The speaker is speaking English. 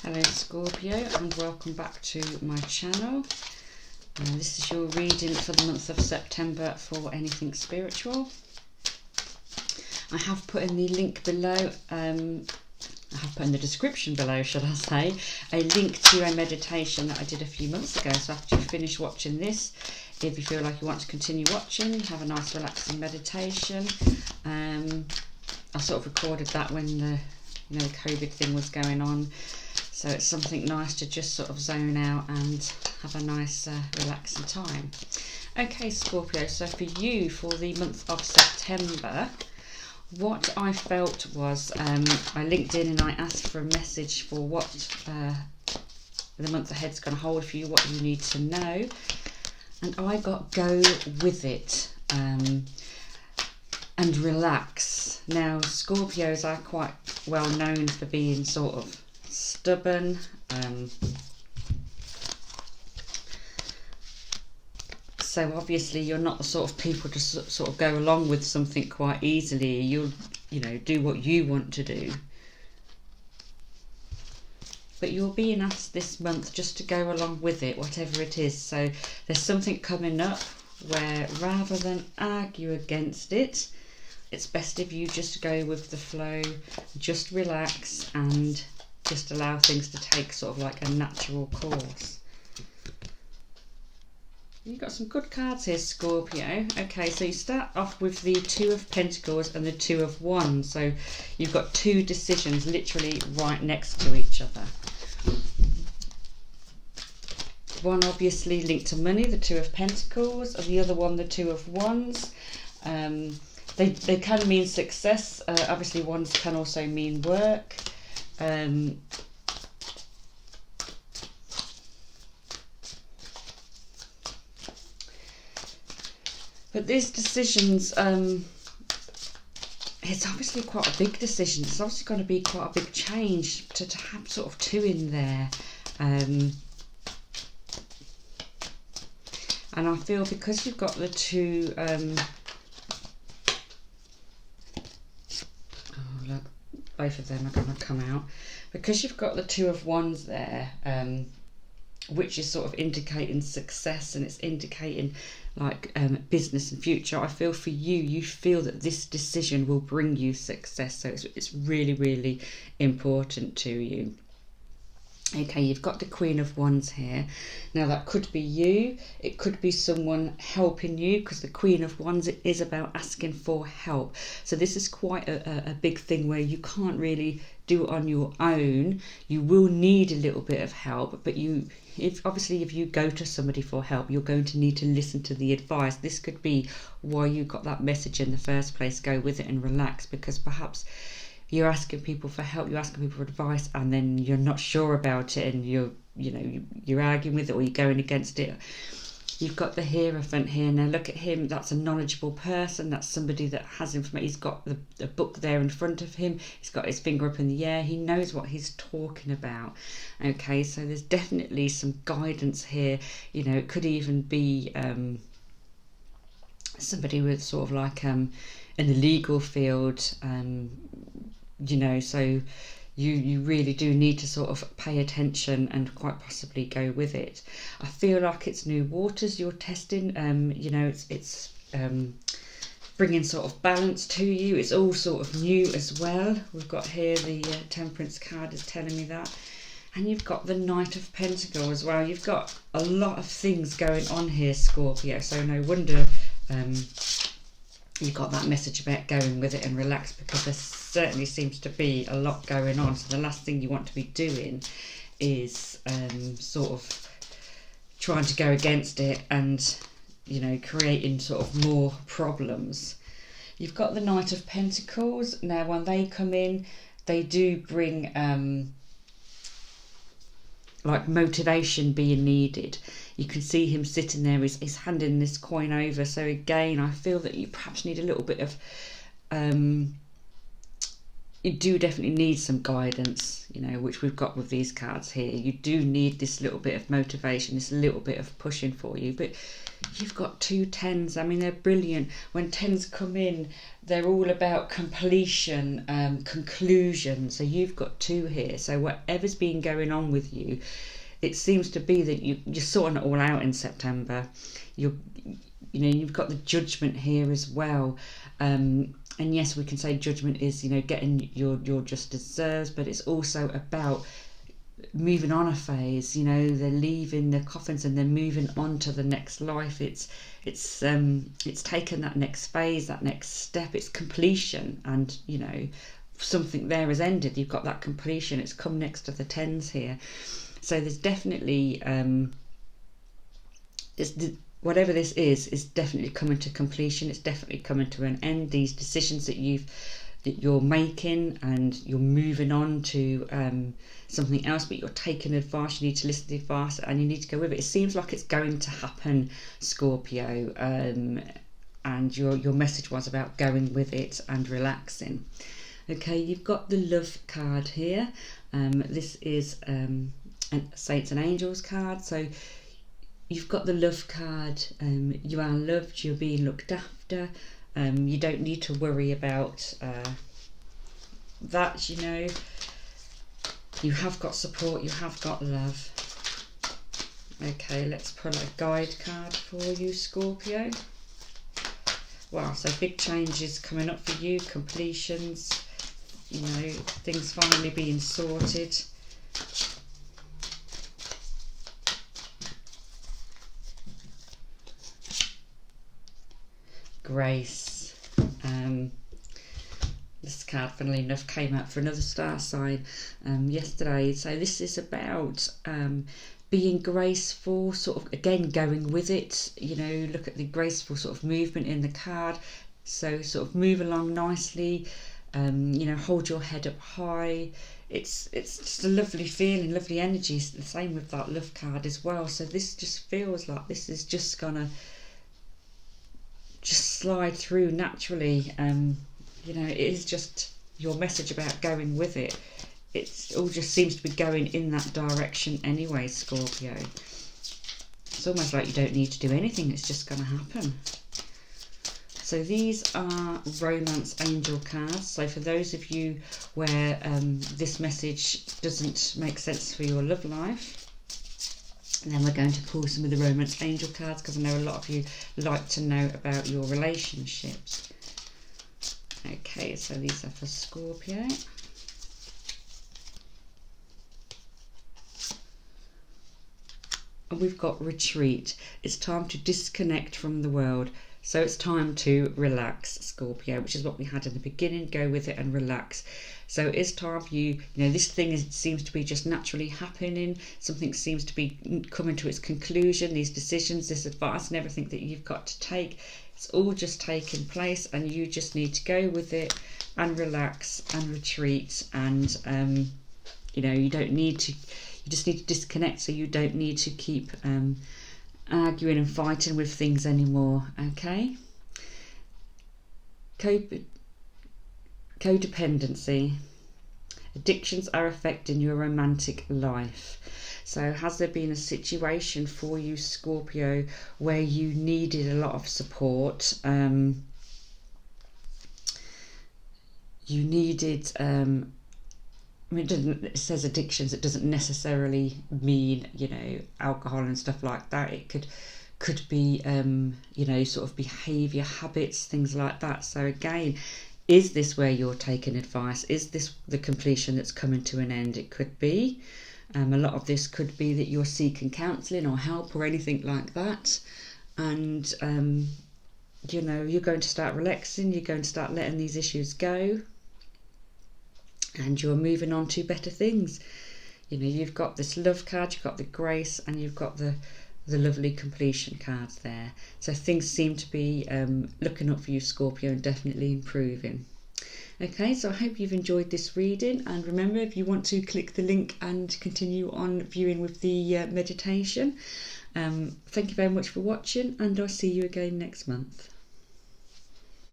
Hello Scorpio, and welcome back to my channel. This is your reading for the month of September for anything spiritual. I have put in the link below, I have put in the description below, should I say, a link to a meditation that I did a few months ago. So after you finish watching this, if you feel like you want to continue watching, have a nice relaxing meditation. I sort of recorded that when the the COVID thing was going on. So it's something nice to just sort of zone out and have a nice relaxing time. Okay Scorpio, so for you for the month of September, what I felt was I linked in and I asked for a message for what the month ahead's going to hold for you, what you need to know, and I got go with it and relax. Now Scorpios are quite well known for being sort of stubborn, so obviously you're not the sort of people to sort of go along with something quite easily. You'll do what you want to do, but you're being asked this month just to go along with it, whatever it is. So there's something coming up where rather than argue against it, it's best if you just go with the flow, just relax and just allow things to take sort of like a natural course. You've got some good cards here, Scorpio. Okay, so you start off with the Two of Pentacles and the Two of Wands. So you've got two decisions literally right next to each other. One obviously linked to money, the Two of Pentacles, and the other one, the Two of Wands. They can mean success. Obviously, wands can also mean work. But these decisions, it's obviously quite a big decision. It's obviously going to be quite a big change to have sort of two in there. And I feel because you've got the two, look, both of them are going to come out. Because you've got the Two of Wands there, which is sort of indicating success, and it's indicating like business and future. I feel for you, you feel that this decision will bring you success, so it's really, really important to you. Okay, you've got the Queen of Wands here. Now that could be you, it could be someone helping you, because the Queen of Wands, it is about asking for help. So this is quite a big thing where you can't really do it on your own. You will need a little bit of help, but if you go to somebody for help, you're going to need to listen to the advice. This could be why you got that message in the first place. Go with it and relax, because perhaps you're asking people for help, you're asking people for advice, and then you're not sure about it, and you're arguing with it, or you're going against it. You've got the Hierophant here. Now look at him. That's a knowledgeable person. That's somebody that has information. He's got the book there in front of him. He's got his finger up in the air. He knows what he's talking about. Okay, so there's definitely some guidance here. It could even be somebody with sort of like in the legal field. So you really do need to sort of pay attention and quite possibly go with it. I feel like it's new waters you're testing. It's bringing sort of balance to you. It's all sort of new as well. We've got here the Temperance card is telling me that. And you've got the Knight of Pentacles as well. You've got a lot of things going on here, Scorpio. So no wonder you got that message about going with it and relax, because there certainly seems to be a lot going on. So the last thing you want to be doing is sort of trying to go against it and creating sort of more problems. You've got the Knight of Pentacles. Now when they come in, they do bring like motivation being needed. You can see him sitting there, he's handing this coin over. So again, I feel that you perhaps need a little bit of you do definitely need some guidance, you know, which we've got with these cards here. You do need this little bit of motivation, this little bit of pushing for you. But you've got 2 tens. I mean, they're brilliant. When tens come in, they're all about completion, conclusion. So you've got 2 here. So whatever's been going on with you, it seems to be that you're sorting it all out in September. You know, you've got the Judgment here as well. And yes, we can say Judgment is, you know, getting your just deserves, but it's also about moving on a phase. You know, they're leaving their coffins and they're moving on to the next life. It's taken that next phase, that next step. It's completion, and you know, something there has ended. You've got that completion. It's come next to the tens here. So there's definitely whatever this is definitely coming to completion. It's definitely coming to an end. These decisions that you're making, and you're moving on to something else, but you're taking advice. You need to listen to the advice and you need to go with it. It seems like it's going to happen, Scorpio, and your message was about going with it and relaxing. Okay, you've got the Love card here. This is Saints and Angels card. So you've got the Love card. You are loved, you're being looked after. You don't need to worry about that, you know. You have got support, you have got love. Okay, let's pull a guide card for you, Scorpio. Wow, so big changes coming up for you, completions, you know, things finally being sorted. Grace. This card, funnily enough, came out for another star sign yesterday. So this is about being graceful, sort of, again, going with it. You know, look at the graceful sort of movement in the card. So sort of move along nicely, you know, hold your head up high. It's just a lovely feeling, lovely energy. It's the same with that Love card as well. So this just feels like this is just gonna just slide through naturally. You know, it is just your message about going with it. It all just seems to be going in that direction anyway, Scorpio. It's almost like you don't need to do anything, it's just going to happen. So these are Romance Angel cards. So for those of you where this message doesn't make sense for your love life, and then we're going to pull some of the Romance Angel cards, because I know a lot of you like to know about your relationships. Okay, so these are for Scorpio. And we've got Retreat. It's time to disconnect from the world. So it's time to relax, Scorpio, which is what we had in the beginning. Go with it and relax. So it's time for you, you know, this thing seems to be just naturally happening. Something seems to be coming to its conclusion. These decisions, this advice and everything that you've got to take, it's all just taking place, and you just need to go with it and relax and retreat. And, you know, you don't need to, you just need to disconnect, so you don't need to keep arguing and fighting with things anymore. Okay, codependency. Addictions are affecting your romantic life. So has there been a situation for you, Scorpio, where you needed a lot of support? You needed I mean, it says addictions. It doesn't necessarily mean, you know, alcohol and stuff like that. It could be, you know, sort of behaviour, habits, things like that. So again, is this where you're taking advice? Is this the completion that's coming to an end? It could be. A lot of this could be that you're seeking counselling or help or anything like that. And, you know, you're going to start relaxing. You're going to start letting these issues go. And you're moving on to better things. You know, you've got this Love card, you've got the Grace, and you've got the lovely completion cards there. So things seem to be looking up for you, Scorpio, and definitely improving. Okay, so I hope you've enjoyed this reading, and remember, if you want to click the link and continue on viewing with the meditation. Thank you very much for watching, and I'll see you again next month.